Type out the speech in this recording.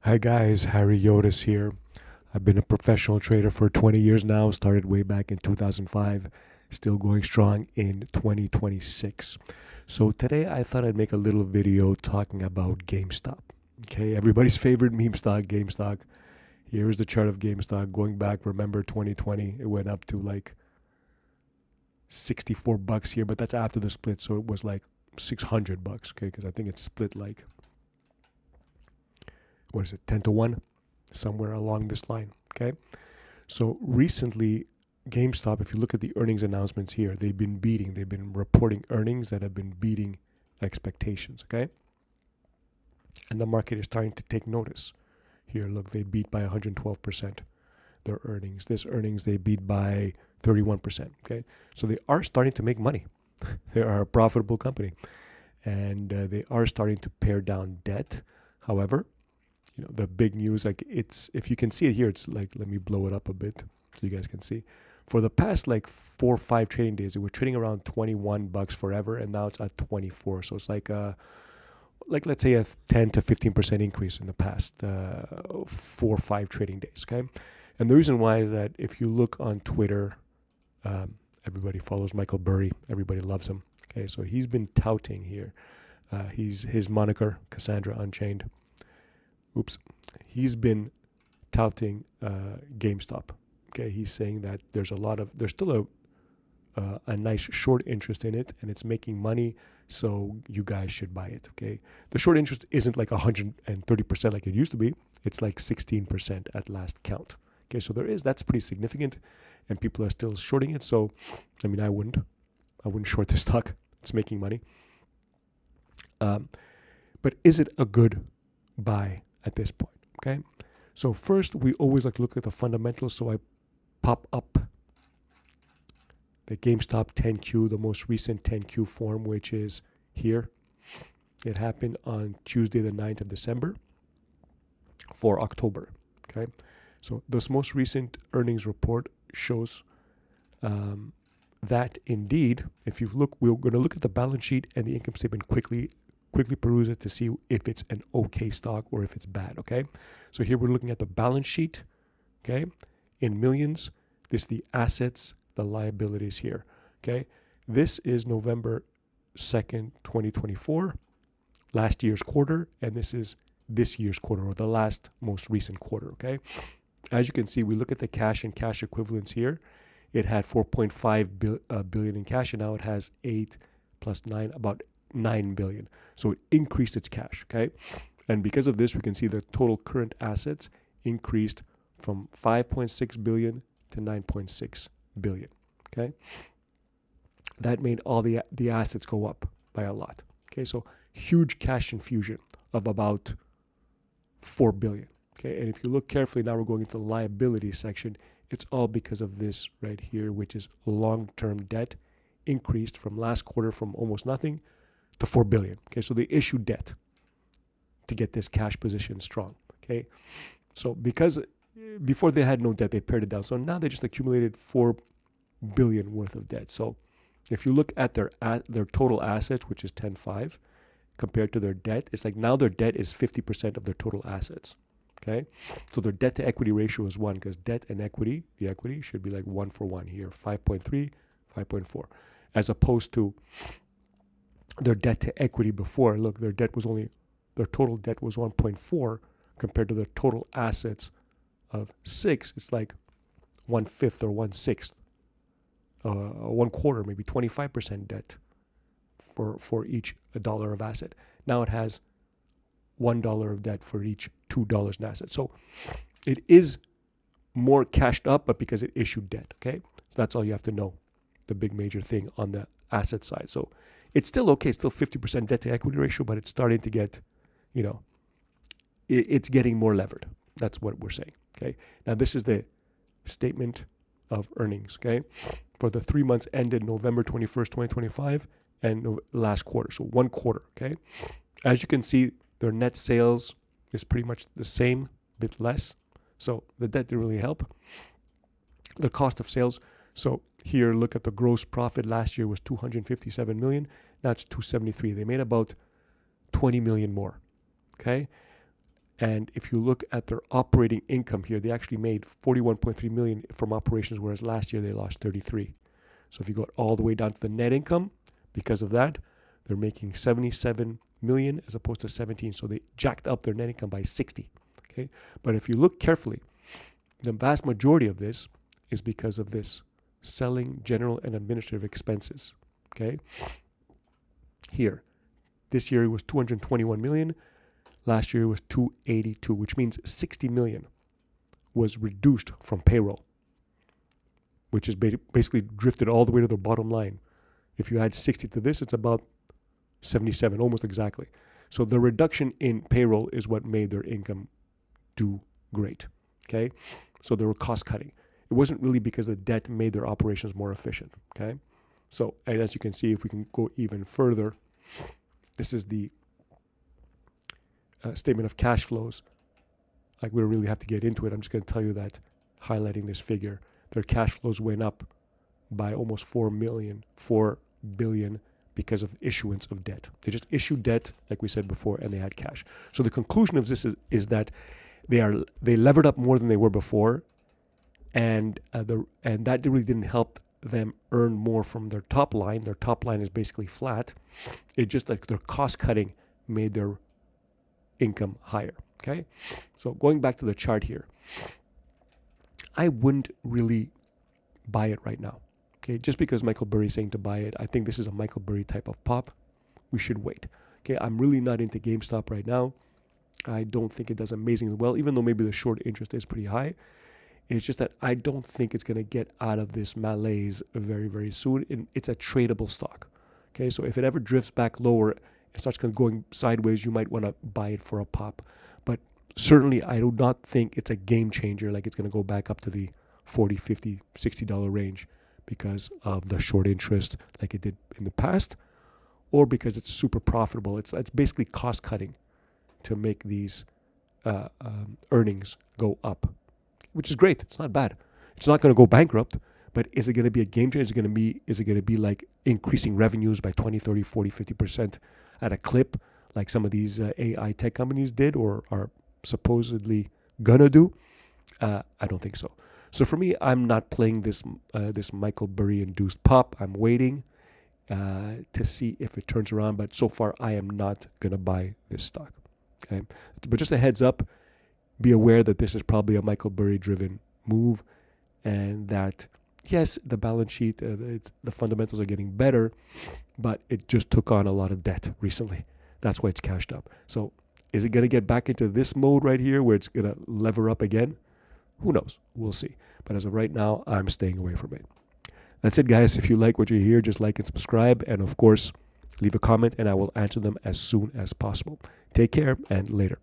Hi guys, Harry Yotis here. I've been a professional trader for 20 years now, started way back in 2005, still going strong in 2026. So today I thought I'd make a little video talking about GameStop. Okay, everybody's favorite meme stock, GameStop. Here's the chart of GameStop going back, remember 2020, it went up to like $64 here, but that's after the split, so it was like $600, okay, because I think it's split like, what is it, 10 to 1? Somewhere along this line. Okay. So recently, GameStop, if you look at the earnings announcements here, they've been reporting earnings that have been beating expectations. Okay. And the market is starting to take notice. Here, look, they beat by 112% their earnings. This earnings, they beat by 31%. Okay. So they are starting to make money. They are a profitable company. And they are starting to pare down debt. However, the big news, like, it's, if you can see it here, it's like, let me blow it up a bit so you guys can see. For the past like 4 or 5 trading days, it was trading around $21 forever, and now it's at 24. So it's like let's say a 10 to 15% increase in the past 4 or 5 trading days. Okay. And the reason why is that if you look on Twitter, everybody follows Michael Burry, everybody loves him. Okay. So he's been touting here, his moniker Cassandra Unchained. He's been touting GameStop. Okay, he's saying that there's still a nice short interest in it, and it's making money, so you guys should buy it. Okay, the short interest isn't like 130% like it used to be. It's like 16% at last count. Okay, so that's pretty significant, and people are still shorting it. So, I mean, I wouldn't short this stock. It's making money. But is it a good buy at this point? Okay, so first we always like to look at the fundamentals. So I pop up the GameStop 10Q, the most recent 10Q form, which is here. It happened on Tuesday the 9th of December for October. Okay, so this most recent earnings report shows that indeed, if you look, we're going to look at the balance sheet and the income statement quickly peruse it to see if it's an okay stock or if it's bad. Okay, so here we're looking at the balance sheet. Okay, in millions. This is the assets, the liabilities here. Okay, this is November 2nd, 2024, last year's quarter, and this is this year's quarter, or the last most recent quarter. Okay, as you can see, we look at the cash and cash equivalents here. It had 4.5 billion in cash, and now it has 8 plus 9, about 9 billion. So it increased its cash. Okay, and because of this, we can see the total current assets increased from 5.6 billion to 9.6 billion. Okay, that made all the assets go up by a lot. Okay, so huge cash infusion of about 4 billion. Okay, and if you look carefully, now we're going into the liability section. It's all because of this right here, which is long-term debt increased from last quarter from almost nothing to 4 billion. Okay, so they issued debt to get this cash position strong. Okay, so because before they had no debt, they pared it down. So now they just accumulated 4 billion worth of debt. So if you look at their total assets, which is 10.5, compared to their debt, it's like now their debt is 50% of their total assets. Okay, so their debt to equity ratio is 1, because debt and equity, the equity should be like 1 for 1 here, 5.3, 5.4, as opposed to their debt to equity before. Look, their total debt was 1.4 compared to their total assets of 6. It's like 1/5 or 1/6, 1/4, maybe 25% debt for each $1 of asset. Now it has $1 of debt for each $2 in asset. So it is more cashed up, but because it issued debt. Okay, so that's all you have to know. The big major thing on the asset side. So it's still okay. It's still 50% debt to equity ratio, but it's starting to get, it's getting more levered. That's what we're saying. Okay, now this is the statement of earnings. Okay, for the 3 months ended November 21st, 2025, and last quarter. So 1 quarter. Okay, as you can see, their net sales is pretty much the same, bit less. So the debt didn't really help. The cost of sales. So here, look at the gross profit. Last year was 257 million. Now it's 273. They made about 20 million more. Okay, And if you look at their operating income here, they actually made 41.3 million from operations, whereas last year they lost 33. So if you go all the way down to the net income, because of that, they're making 77 million as opposed to 17. So they jacked up their net income by 60. Okay, but if you look carefully, the vast majority of this is because of this selling, general, and administrative expenses. Okay, here, this year it was 221 million. Last year it was 282, which means 60 million was reduced from payroll, which is basically drifted all the way to the bottom line. If you add 60 to this, it's about 77, almost exactly. So the reduction in payroll is what made their income do great. Okay, so they were cost cutting. It wasn't really because the debt made their operations more efficient. Okay, so and as you can see, if we can go even further, this is the statement of cash flows. Like, we don't really have to get into it. I'm just going to tell you that, highlighting this figure, their cash flows went up by almost 4 billion because of issuance of debt. They just issued debt, like we said before, and they had cash. So the conclusion of this is that they levered up more than they were before, and that really didn't help them earn more from their top line. Their top line is basically flat. It just, like, their cost cutting made their income higher. Okay, so going back to the chart here, I wouldn't really buy it right now. Okay, just because Michael Burry is saying to buy it, I think this is a Michael Burry type of pop. We should wait. Okay, I'm really not into GameStop right now. I don't think it does amazingly well, even though maybe the short interest is pretty high. It's just that I don't think it's going to get out of this malaise very, very soon. It's a tradable stock. Okay, so if it ever drifts back lower, it starts going sideways, you might want to buy it for a pop. But certainly I do not think it's a game changer, like it's going to go back up to the $40, $50, $60 range because of the short interest like it did in the past, or because it's super profitable. It's basically cost cutting to make these earnings go up, which is great. It's not bad. It's not going to go bankrupt, but is it going to be a game changer? Is it going to be like increasing revenues by 20, 30, 40, 50% at a clip like some of these AI tech companies did or are supposedly gonna do? I don't think so. So for me, I'm not playing this Michael Burry induced pop. I'm waiting to see if it turns around, but so far I am not gonna buy this stock. Okay, but just a heads up, be aware that this is probably a Michael Burry driven move, and that yes, the balance sheet, the fundamentals are getting better, but it just took on a lot of debt recently. That's why it's cashed up. So is it going to get back into this mode right here where it's going to lever up again? Who knows? We'll see. But as of right now, I'm staying away from it. That's it, guys. If you like what you hear, just like and subscribe. And of course, leave a comment and I will answer them as soon as possible. Take care and later.